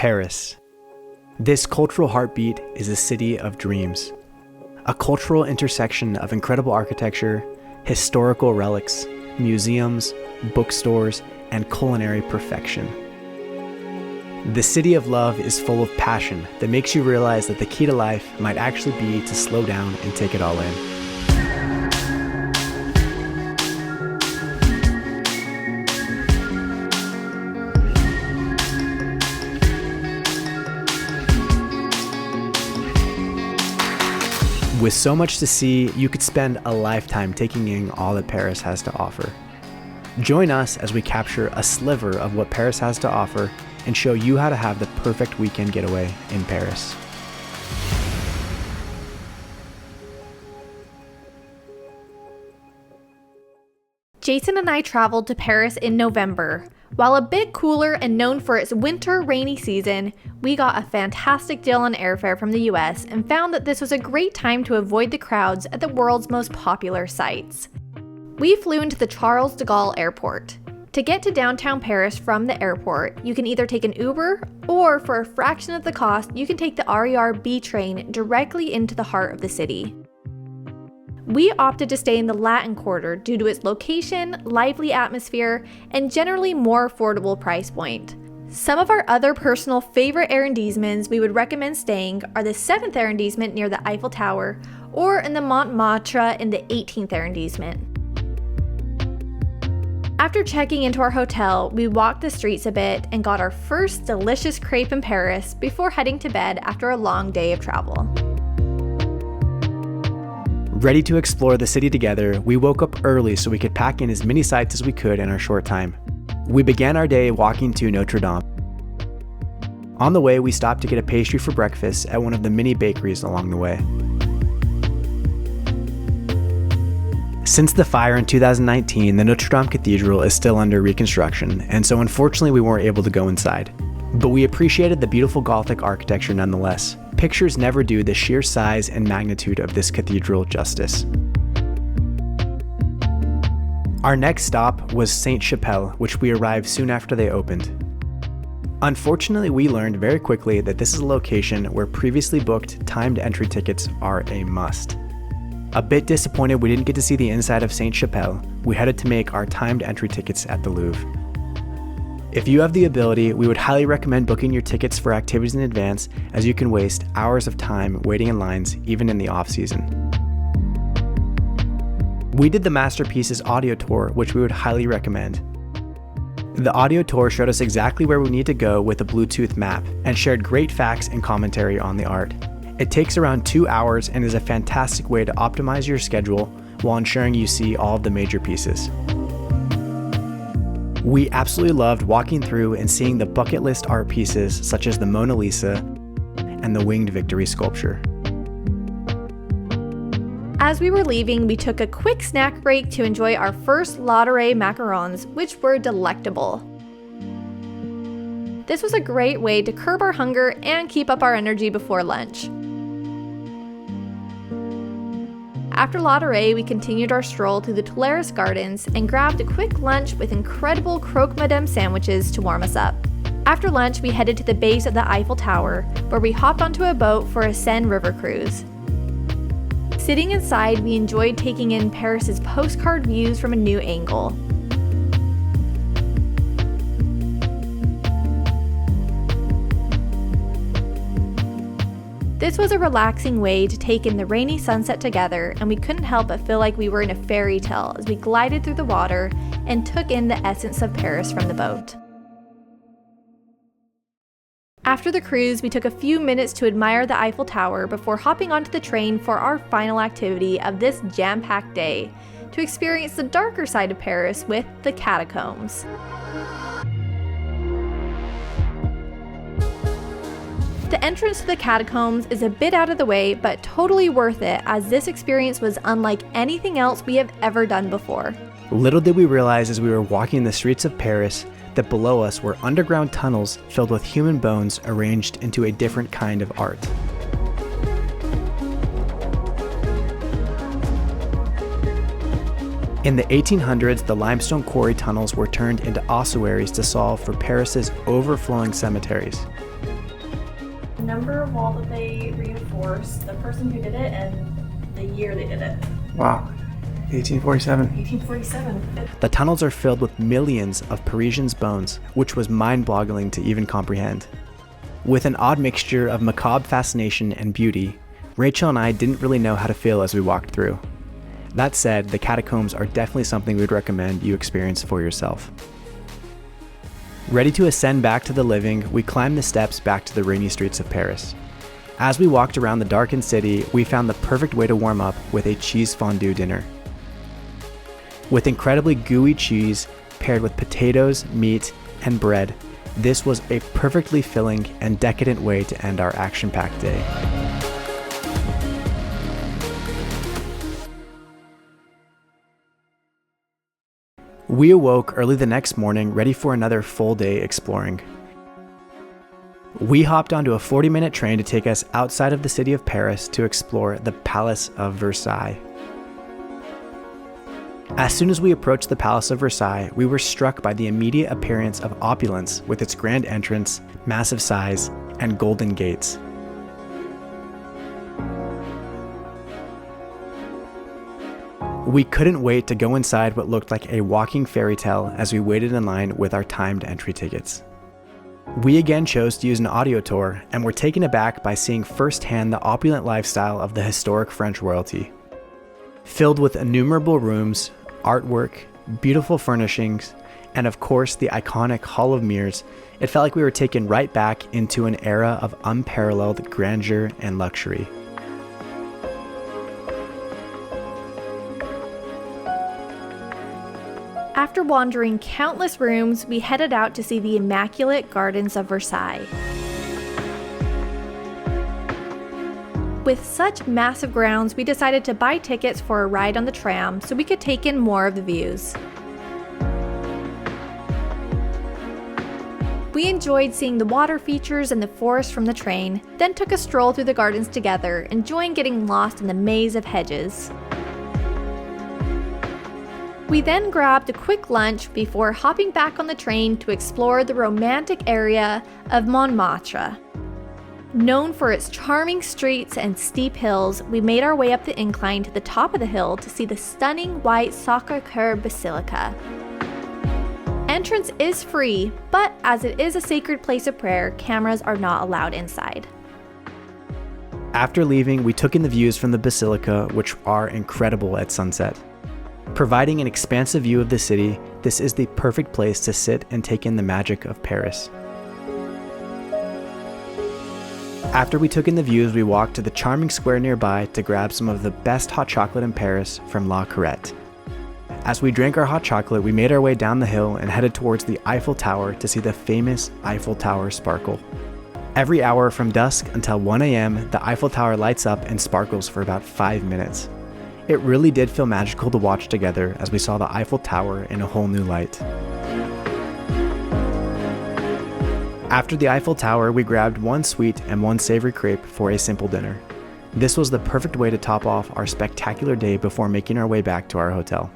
Paris. This cultural heartbeat is a city of dreams. A cultural intersection of incredible architecture, historical relics, museums, bookstores, and culinary perfection. The city of love is full of passion that makes you realize that the key to life might actually be to slow down and take it all in. With so much to see, you could spend a lifetime taking in all that Paris has to offer. Join us as we capture a sliver of what Paris has to offer and show you how to have the perfect weekend getaway in Paris. Jason and I traveled to Paris in November. While a bit cooler and known for its winter rainy season, we got a fantastic deal on airfare from the US and found that this was a great time to avoid the crowds at the world's most popular sites. We flew into the Charles de Gaulle Airport. To get to downtown Paris from the airport, you can either take an Uber, or for a fraction of the cost, you can take the RER B train directly into the heart of the city. We opted to stay in the Latin Quarter due to its location, lively atmosphere, and generally more affordable price point. Some of our other personal favorite arrondissements we would recommend staying are the 7th arrondissement near the Eiffel Tower, or in the Montmartre in the 18th arrondissement. After checking into our hotel, we walked the streets a bit and got our first delicious crepe in Paris before heading to bed after a long day of travel. Ready to explore the city together, we woke up early so we could pack in as many sites as we could in our short time. We began our day walking to Notre Dame. On the way, we stopped to get a pastry for breakfast at one of the many bakeries along the way. Since the fire in 2019, the Notre Dame Cathedral is still under reconstruction, and so unfortunately we weren't able to go inside. But we appreciated the beautiful Gothic architecture nonetheless. Pictures never do the sheer size and magnitude of this cathedral justice. Our next stop was Sainte-Chappelle, which we arrived soon after they opened. Unfortunately, we learned very quickly that this is a location where previously booked timed entry tickets are a must. A bit disappointed we didn't get to see the inside of Sainte-Chappelle, we headed to make our timed entry tickets at the Louvre. If you have the ability, we would highly recommend booking your tickets for activities in advance, as you can waste hours of time waiting in lines even in the off-season. We did the Masterpieces audio tour, which we would highly recommend. The audio tour showed us exactly where we need to go with a Bluetooth map and shared great facts and commentary on the art. It takes around 2 hours and is a fantastic way to optimize your schedule while ensuring you see all of the major pieces. We absolutely loved walking through and seeing the bucket list art pieces such as the Mona Lisa and the Winged Victory sculpture. As we were leaving, we took a quick snack break to enjoy our first Lotte macarons, which were delectable. This was a great way to curb our hunger and keep up our energy before lunch. After Lotte, we continued our stroll through the Tuileries Gardens and grabbed a quick lunch with incredible croque madame sandwiches to warm us up. After lunch, we headed to the base of the Eiffel Tower, where we hopped onto a boat for a Seine River cruise. Sitting inside, we enjoyed taking in Paris's postcard views from a new angle. This was a relaxing way to take in the rainy sunset together, and we couldn't help but feel like we were in a fairy tale as we glided through the water and took in the essence of Paris from the boat. After the cruise, we took a few minutes to admire the Eiffel Tower before hopping onto the train for our final activity of this jam-packed day, to experience the darker side of Paris with the Catacombs. The entrance to the Catacombs is a bit out of the way, but totally worth it, as this experience was unlike anything else we have ever done before. Little did we realize as we were walking the streets of Paris that below us were underground tunnels filled with human bones arranged into a different kind of art. In the 1800s, the limestone quarry tunnels were turned into ossuaries to solve for Paris's overflowing cemeteries. number of wall that they reinforced, the person who did it, and the year they did it. Wow, 1847. 1847. The tunnels are filled with millions of Parisians' bones, which was mind-boggling to even comprehend. With an odd mixture of macabre fascination and beauty, Rachel and I didn't really know how to feel as we walked through. That said, the catacombs are definitely something we'd recommend you experience for yourself. Ready to ascend back to the living, we climbed the steps back to the rainy streets of Paris. As we walked around the darkened city, we found the perfect way to warm up with a cheese fondue dinner. With incredibly gooey cheese paired with potatoes, meat, and bread, this was a perfectly filling and decadent way to end our action-packed day. We awoke early the next morning, ready for another full day exploring. We hopped onto a 40-minute train to take us outside of the city of Paris to explore the Palace of Versailles. As soon as we approached the Palace of Versailles, we were struck by the immediate appearance of opulence with its grand entrance, massive size, and golden gates. We couldn't wait to go inside what looked like a walking fairy tale as we waited in line with our timed entry tickets. We again chose to use an audio tour and were taken aback by seeing firsthand the opulent lifestyle of the historic French royalty. Filled with innumerable rooms, artwork, beautiful furnishings, and of course the iconic Hall of Mirrors, it felt like we were taken right back into an era of unparalleled grandeur and luxury. After wandering countless rooms, we headed out to see the immaculate gardens of Versailles. With such massive grounds, we decided to buy tickets for a ride on the tram so we could take in more of the views. We enjoyed seeing the water features and the forest from the train, then took a stroll through the gardens together, enjoying getting lost in the maze of hedges. We then grabbed a quick lunch before hopping back on the train to explore the romantic area of Montmartre. Known for its charming streets and steep hills, we made our way up the incline to the top of the hill to see the stunning white Sacre Coeur Basilica. Entrance is free, but as it is a sacred place of prayer, cameras are not allowed inside. After leaving, we took in the views from the basilica, which are incredible at sunset. Providing an expansive view of the city, this is the perfect place to sit and take in the magic of Paris. After we took in the views, we walked to the charming square nearby to grab some of the best hot chocolate in Paris from La Courette. As we drank our hot chocolate, we made our way down the hill and headed towards the Eiffel Tower to see the famous Eiffel Tower sparkle. Every hour from dusk until 1 a.m., the Eiffel Tower lights up and sparkles for about 5 minutes. It really did feel magical to watch together as we saw the Eiffel Tower in a whole new light. After the Eiffel Tower, we grabbed one sweet and one savory crepe for a simple dinner. This was the perfect way to top off our spectacular day before making our way back to our hotel.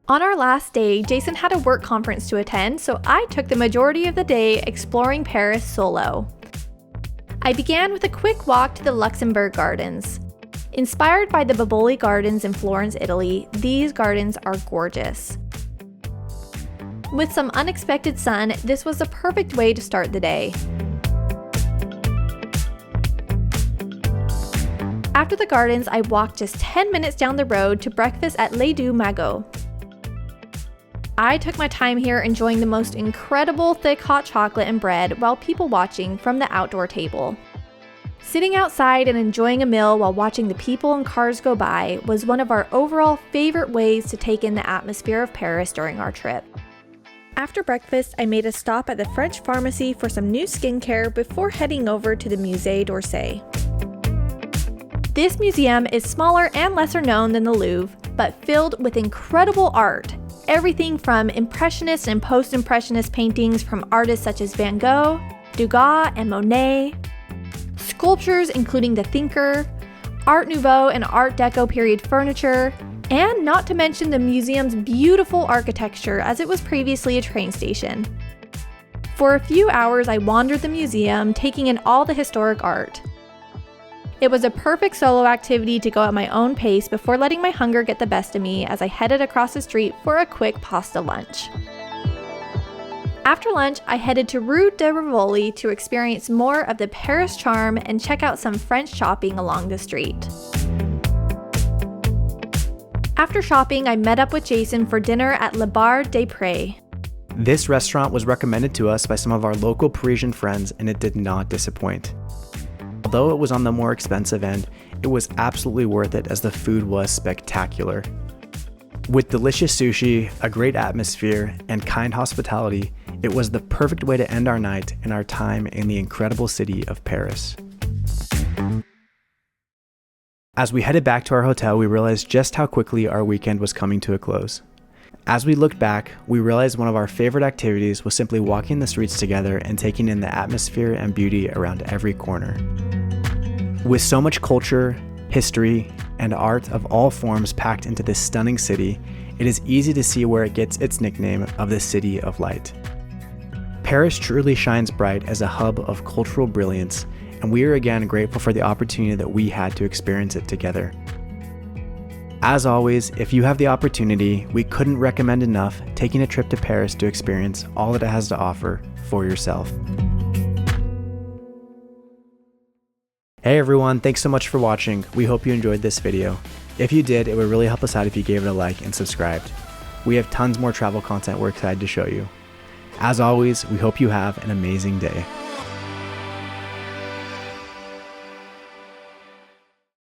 On our last day, Jason had a work conference to attend, so I took the majority of the day exploring Paris solo. I began with a quick walk to the Luxembourg Gardens. Inspired by the Boboli Gardens in Florence, Italy, these gardens are gorgeous. With some unexpected sun, this was the perfect way to start the day. After the gardens, I walked just 10 minutes down the road to breakfast at Les Deux Magots. I took my time here enjoying the most incredible thick hot chocolate and bread while people watching from the outdoor table. Sitting outside and enjoying a meal while watching the people and cars go by was one of our overall favorite ways to take in the atmosphere of Paris during our trip. After breakfast, I made a stop at the French pharmacy for some new skincare before heading over to the Musee D'Orsay. This museum is smaller and lesser known than the Louvre, but filled with incredible art. Everything from Impressionist and Post-Impressionist paintings from artists such as Van Gogh, Degas, and Monet, sculptures including the Thinker, Art Nouveau and Art Deco period furniture, And not to mention the museum's beautiful architecture, as it was previously a train station. For a few hours, I wandered the museum, taking in all the historic art. It was a perfect solo activity to go at my own pace before letting my hunger get the best of me as I headed across the street for a quick pasta lunch. After lunch, I headed to Rue de Rivoli to experience more of the Paris charm and check out some French shopping along the street. After shopping, I met up with Jason for dinner at Le Bar des Prés. This restaurant was recommended to us by some of our local Parisian friends, and it did not disappoint. Although it was on the more expensive end, it was absolutely worth it as the food was spectacular. With delicious sushi, a great atmosphere, and kind hospitality, it was the perfect way to end our night and our time in the incredible city of Paris. As we headed back to our hotel, we realized just how quickly our weekend was coming to a close. As we looked back, we realized one of our favorite activities was simply walking the streets together and taking in the atmosphere and beauty around every corner. With so much culture, history, and art of all forms packed into this stunning city, it is easy to see where it gets its nickname of the City of Light. Paris truly shines bright as a hub of cultural brilliance, and we are again grateful for the opportunity that we had to experience it together. As always, if you have the opportunity, we couldn't recommend enough taking a trip to Paris to experience all that it has to offer for yourself. Hey everyone, thanks so much for watching. We hope you enjoyed this video. If you did, it would really help us out if you gave it a like and subscribed. We have tons more travel content we're excited to show you. As always, we hope you have an amazing day.